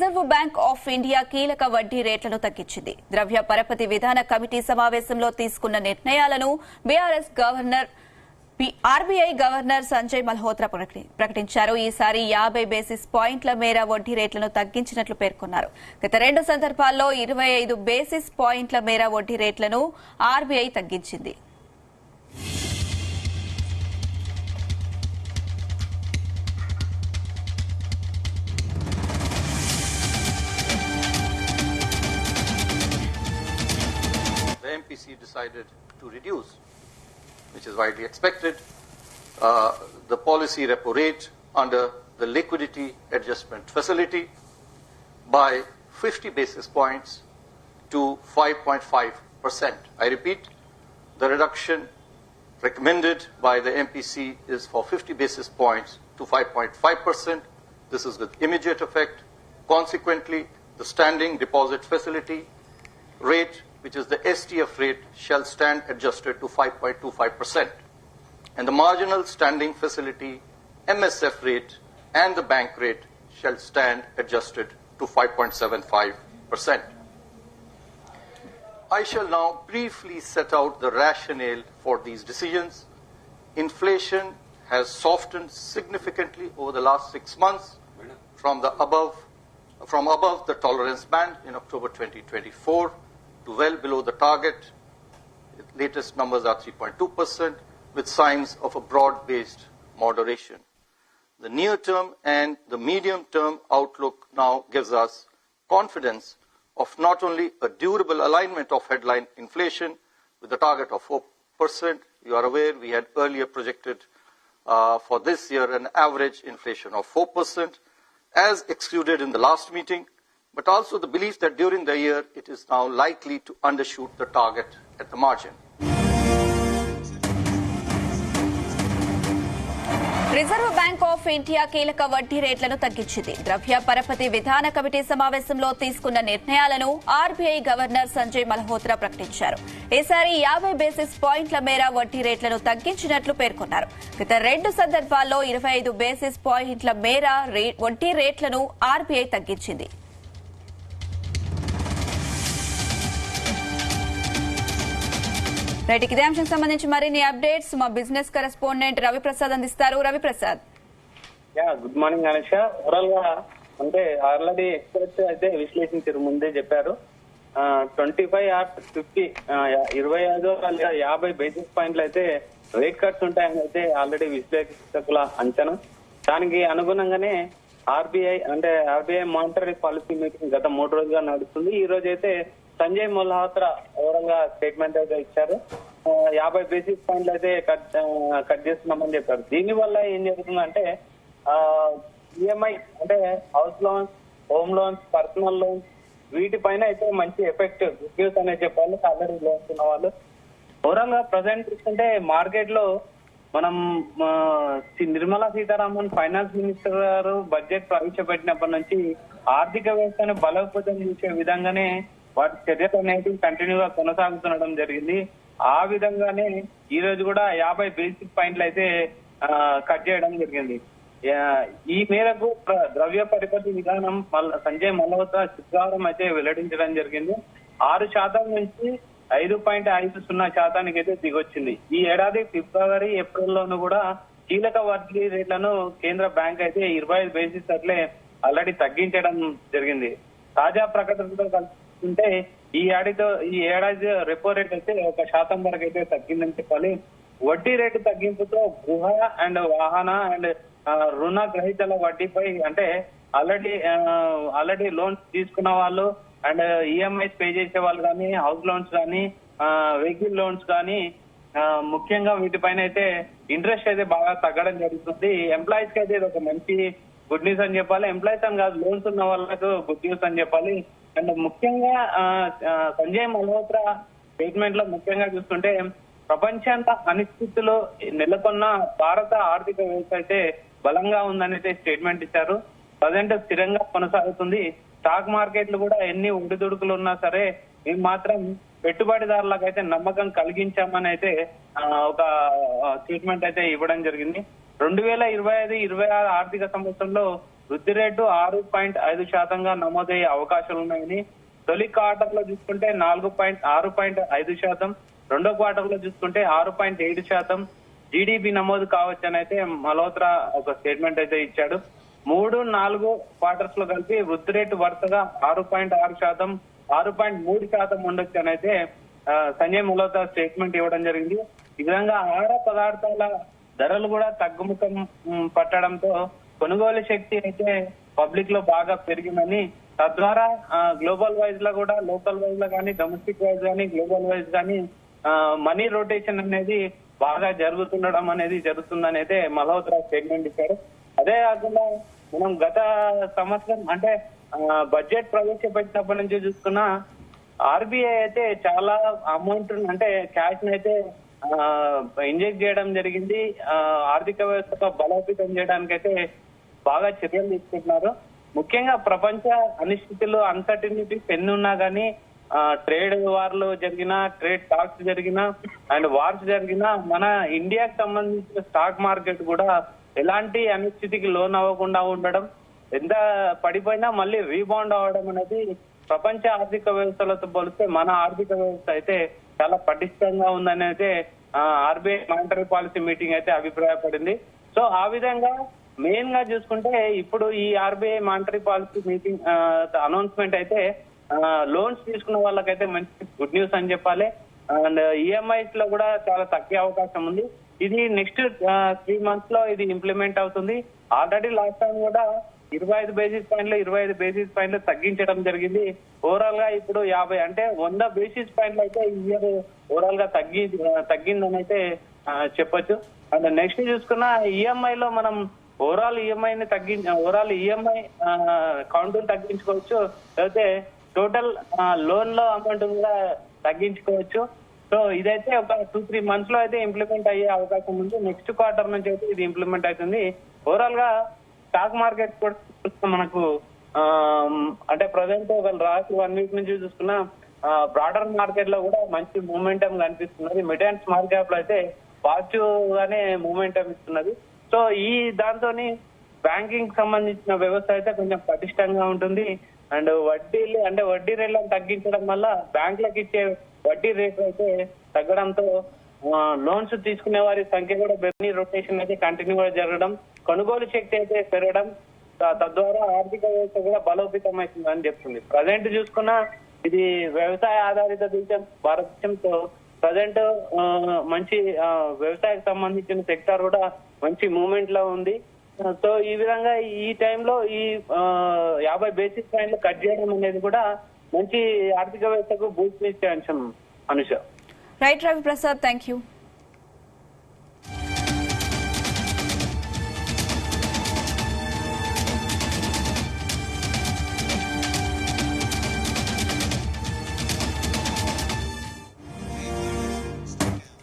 Reserve bank of India కీలక వడ్డీ రేట్లను తగ్గించింది. ద్రవ్య పరపతి విధాన కమిటీ సమావేశంలో తీసుకున్న నిర్ణయాలను BRS governor RBI governor Sanjay Malhotra ప్రకటించారు. ఈసారి 50 బేసిస్ పాయింట్ల మేర వడ్డీ రేట్లను తగ్గించినట్లు పేర్కొన్నారు. గత 2 సందర్భాల్లో 25 బేసిస్ పాయింట్ల మేర వడ్డీ రేట్లను ఆర్బీఐ తగ్గించింది. MPC decided to reduce, which is widely expected, the policy repo rate under the liquidity adjustment facility by 50 basis points to 5.5%. I repeat, the reduction recommended by the MPC is for 50 basis points to 5.5%. This is with immediate effect. Consequently, the standing deposit facility rate, which is the STF rate, shall stand adjusted to 5.25%. And the marginal standing facility MSF rate and the bank rate shall stand adjusted to 5.75%. I shall now briefly set out the rationale for these decisions. Inflation has softened significantly over the last 6 months from above the tolerance band in October 2024 to well below the target. The latest numbers are 3.2% with signs of a broad-based moderation. The near-term and the medium-term outlook now gives us confidence of not only a durable alignment of headline inflation with the target of 4%. You are aware we had earlier projected for this year an average inflation of 4%, as excluded in the last meeting, but also the belief that during the year it is now likely to undershoot the target at the margin. Reserve bank of India కీలక వడ్డీ రేట్లను తగ్గించింది. ద్రవ్య పరపతి విధాన committee సమావేశంలో తీసుకున్న నిర్ణయాలను ఆర్బీఐ గవర్నర్ సంజయ్ మల్హోత్రా ప్రకటించారు. ఈసారి 50 బేసిస్ పాయింట్ల మేర వడ్డీ రేట్లను తగ్గించినట్లు పేర్కొన్నారు. గత 2 సందర్భాల్లో 25 బేసిస్ పాయింట్ల మేర వడ్డీ రేట్లను ఆర్బీఐ తగ్గించింది. రైట్, ఇదే అంశం సంబంధించి మరిన్ని అప్డేట్స్ మా బిజినెస్ కరెస్పాండెంట్ రవిప్రసాద్ అందిస్తారు. Ravi Prasad. Good morning Anusha. Overall గా అంటే ఆల్రెడీ ఎక్స్పర్ట్స్ అయితే విశ్లేషించారు, ముందే చెప్పారు 25 or 50 25 బేసిస్ పాయింట్లు అయితే రేట్ కట్స్ ఉంటాయని అయితే ఆల్రెడీ విశ్లేషకుల అంచనా. దానికి అనుగుణంగానే ఆర్బీఐ మానిటరీ పాలసీ మీటింగ్ గత 3 రోజులుగా నడుస్తుంది. ఈ రోజు అయితే సంజయ్ మల్హోత్రా ఓవరాల్ గా స్టేట్మెంట్ అయితే ఇచ్చారు. 50 బేసిస్ పాయింట్లు అయితే కట్ చేస్తున్నామని చెప్పారు. దీని వల్ల ఏం జరుగుతుందంటే ఈఎంఐ అంటే house loans, home loans, personal loans వీటిపైన అయితే మంచి ఎఫెక్ట్ గుడ్ న్యూస్ అనే చెప్పాలి ఆల్రెడీ లోన్స్ ఉన్న వాళ్ళు. ఓవరాల్ గా ప్రజెంట్ చూస్తుంటే మార్కెట్ లో మనం నిర్మలా సీతారామన్ ఫైనాన్స్ మినిస్టర్ గారు బడ్జెట్ ప్రవేశపెట్టినప్పటి నుంచి ఆర్థిక వ్యవస్థను బలోపేతం చేసే విధంగానే వాటి చర్యలు అనేవి కంటిన్యూగా కొనసాగుతుండడం జరిగింది. ఆ విధంగానే ఈ రోజు కూడా 50 బేసిక్ పాయింట్లు అయితే కట్ చేయడం జరిగింది. ఈ మేరకు ద్రవ్య పరపతి విధానం సంజయ్ మల్హోత్రా శుక్రవారం అయితే వెల్లడించడం జరిగింది. 6% నుంచి 5.50% అయితే దిగొచ్చింది. ఈ ఏడాది ఫిబ్రవరి, ఏప్రిల్లోనూ కూడా కీలక వడ్డీ రేట్లను కేంద్ర బ్యాంక్ అయితే 25 బేసిస్ అట్లే ఆల్రెడీ తగ్గించడం జరిగింది. తాజా ప్రకటనతో ఉంటే ఈ ఏడాది రెపో రేట్ అయితే 1% వరకు అయితే తగ్గిందని చెప్పాలి. వడ్డీ రేటు తగ్గింపుతో గృహ అండ్ వాహన అండ్ రుణ గ్రహీతల వడ్డీపై అంటే ఆల్రెడీ లోన్స్ తీసుకున్న వాళ్ళు అండ్ ఈఎంఐస్ పే చేసే వాళ్ళు కానీ, హౌస్ లోన్స్ కానీ, వెహికల్ లోన్స్ కానీ ముఖ్యంగా వీటిపైన అయితే ఇంట్రెస్ట్ అయితే బాగా తగ్గడం జరుగుతుంది. ఎంప్లాయీస్ కి అయితే ఇది ఒక మంచి గుడ్ న్యూస్ అని చెప్పాలి. ఎంప్లాయీస్ అని కాదు, లోన్స్ ఉన్న వాళ్ళకు గుడ్ న్యూస్ అని చెప్పాలి. అండ్ ముఖ్యంగా సంజయ్ మల్హోత్రా స్టేట్మెంట్ లో ముఖ్యంగా చూస్తుంటే ప్రపంచాంత అనిశ్చితిలో నెలకొన్న భారత ఆర్థిక వ్యవస్థ అయితే బలంగా ఉందని అయితే స్టేట్మెంట్ ఇచ్చారు. ప్రజెంట్ స్థిరంగా కొనసాగుతుంది. స్టాక్ మార్కెట్లు కూడా ఎన్ని ఒడిదుడుకులు ఉన్నా సరే మేము మాత్రం పెట్టుబడిదారులకు అయితే నమ్మకం కలిగించామని అయితే ఒక స్టేట్మెంట్ అయితే ఇవ్వడం జరిగింది. 2025-26 ఆర్థిక సంవత్సరంలో వృద్ధి రేటు 6.5%గా నమోదయ్యే అవకాశాలు ఉన్నాయని, తొలి క్వార్టర్ లో చూసుకుంటే 6.5%, రెండో క్వార్టర్ లో చూసుకుంటే 6.7% జీడీపీ నమోదు కావచ్చని అయితే మల్హోత్రా ఒక స్టేట్మెంట్ అయితే ఇచ్చాడు. 3-4 క్వార్టర్స్ లో కలిపి వృద్ధి రేటు వరుసగా 6.6%, 6.3% ఉండొచ్చు అని అయితే సంజయ్ మల్హోత్రా స్టేట్మెంట్ ఇవ్వడం జరిగింది. ఈ విధంగా ఆహార పదార్థాల ధరలు కూడా తగ్గుముఖం పట్టడంతో కొనుగోలు శక్తి అయితే పబ్లిక్ లో బాగా పెరిగిందని, తద్వారా గ్లోబల్ వైజ్ లో కూడా, లోకల్ వైజ్ లో కానీ, డొమెస్టిక్ వైజ్ కానీ, గ్లోబల్ వైజ్ కానీ మనీ రొటేషన్ అనేది బాగా జరుగుతుండడం అనేది జరుగుతుందని అయితే మల్హోత్రా స్టేట్మెంట్ ఇచ్చారు. అదే కాకుండా మనం గత సంవత్సరం అంటే బడ్జెట్ ప్రవేశపెట్టినప్పటి నుంచి చూసుకున్న ఆర్బీఐ అయితే చాలా అమౌంట్ అంటే క్యాష్ అయితే ఇంజెక్ట్ చేయడం జరిగింది. ఆర్థిక వ్యవస్థ బలోపేతం చేయడానికైతే బాగా చర్యలు తీసుకుంటున్నారు. ముఖ్యంగా ప్రపంచ అనిశ్చితులు, అన్సర్టినిటీస్ ఎన్ని ఉన్నా కానీ, ట్రేడ్ వార్లు జరిగినా, ట్రేడ్ టాక్స్ జరిగినా అండ్ వార్స్ జరిగినా మన ఇండియాకి సంబంధించిన స్టాక్ మార్కెట్ కూడా ఎలాంటి అనిశ్చితికి లోన్ అవ్వకుండా ఉండడం, ఎంత పడిపోయినా మళ్ళీ రీబౌండ్ అవ్వడం అనేది ప్రపంచ ఆర్థిక వ్యవస్థలతో పోలిస్తే మన ఆర్థిక వ్యవస్థ అయితే చాలా పటిష్టంగా ఉందని అయితే ఆర్బీఐ మానిటరీ పాలసీ మీటింగ్ అయితే అభిప్రాయపడింది. సో ఆ విధంగా మెయిన్ గా చూసుకుంటే ఇప్పుడు ఈ RBI monetary policy meeting announcement అయితే లోన్స్ తీసుకున్న వాళ్ళకైతే మంచి గుడ్ న్యూస్ అని చెప్పాలి. అండ్ ఈఎంఐస్ లో కూడా చాలా తగ్గే అవకాశం ఉంది. ఇది నెక్స్ట్ 3 months లో ఇది ఇంప్లిమెంట్ అవుతుంది. ఆల్రెడీ లాస్ట్ టైం కూడా 25 బేసిస్ పాయింట్లు తగ్గించడం జరిగింది. ఓవరాల్ గా ఇప్పుడు 50 అంటే 100 బేసిస్ పాయింట్లు అయితే ఈ ఇయర్ ఓవరాల్ గా తగ్గిందని అయితే చెప్పొచ్చు. అండ్ నెక్స్ట్ చూసుకున్న ఈఎంఐ లో మనం ఓవరాల్ ఈఎంఐ కౌంట్ తగ్గించుకోవచ్చు, లేకపోతే టోటల్ లోన్ లో అమౌంట్ కూడా తగ్గించుకోవచ్చు. సో ఇదైతే ఒక 2-3 months లో అయితే ఇంప్లిమెంట్ అయ్యే అవకాశం ఉంది. నెక్స్ట్ క్వార్టర్ నుంచి అయితే ఇది ఇంప్లిమెంట్ అవుతుంది. ఓవరాల్ గా స్టాక్ మార్కెట్ కూడా మనకు అంటే ప్రజెంట్ ఒక లాస్ట్ 1 week నుంచి చూసుకున్న బ్రాడర్ మార్కెట్ లో కూడా మంచి మూమెంటం కనిపిస్తున్నది. మిడ్ అండ్ స్మాల్ క్యాప్ లో అయితే పాజిటివ్ గానే మూమెంటం ఇస్తున్నది. సో ఈ దాంతో బ్యాంకింగ్ సంబంధించిన వ్యవస్థ అయితే కొంచెం పటిష్టంగా ఉంటుంది. అండ్ వడ్డీ రేట్లను తగ్గించడం వల్ల బ్యాంకులకు ఇచ్చే వడ్డీ రేట్లు అయితే తగ్గడంతో లోన్స్ తీసుకునే వారి సంఖ్య కూడా మనీ రొటేషన్ అయితే కంటిన్యూగా జరగడం, కొనుగోలు శక్తి అయితే పెరగడం, తద్వారా ఆర్థిక వ్యవస్థ కూడా బలోపేతం అవుతుందని చెప్తుంది. ప్రజెంట్ చూసుకున్న ఇది వ్యవసాయ ఆధారిత దేశం భారతదేశంతో ప్రజెంట్ మంచి వ్యవసాయకు సంబంధించిన సెక్టార్ కూడా మంచి మూవ్మెంట్ లో ఉంది. సో ఈ విధంగా ఈ టైంలో ఈ 50 బేసిస్ పాయింట్లు కట్ చేయడం అనేది కూడా మంచి ఆర్థిక వ్యవస్థకు బూస్ట్ ఇచ్చే అంశం. Anusha. Right Ravi Prasad, thank you.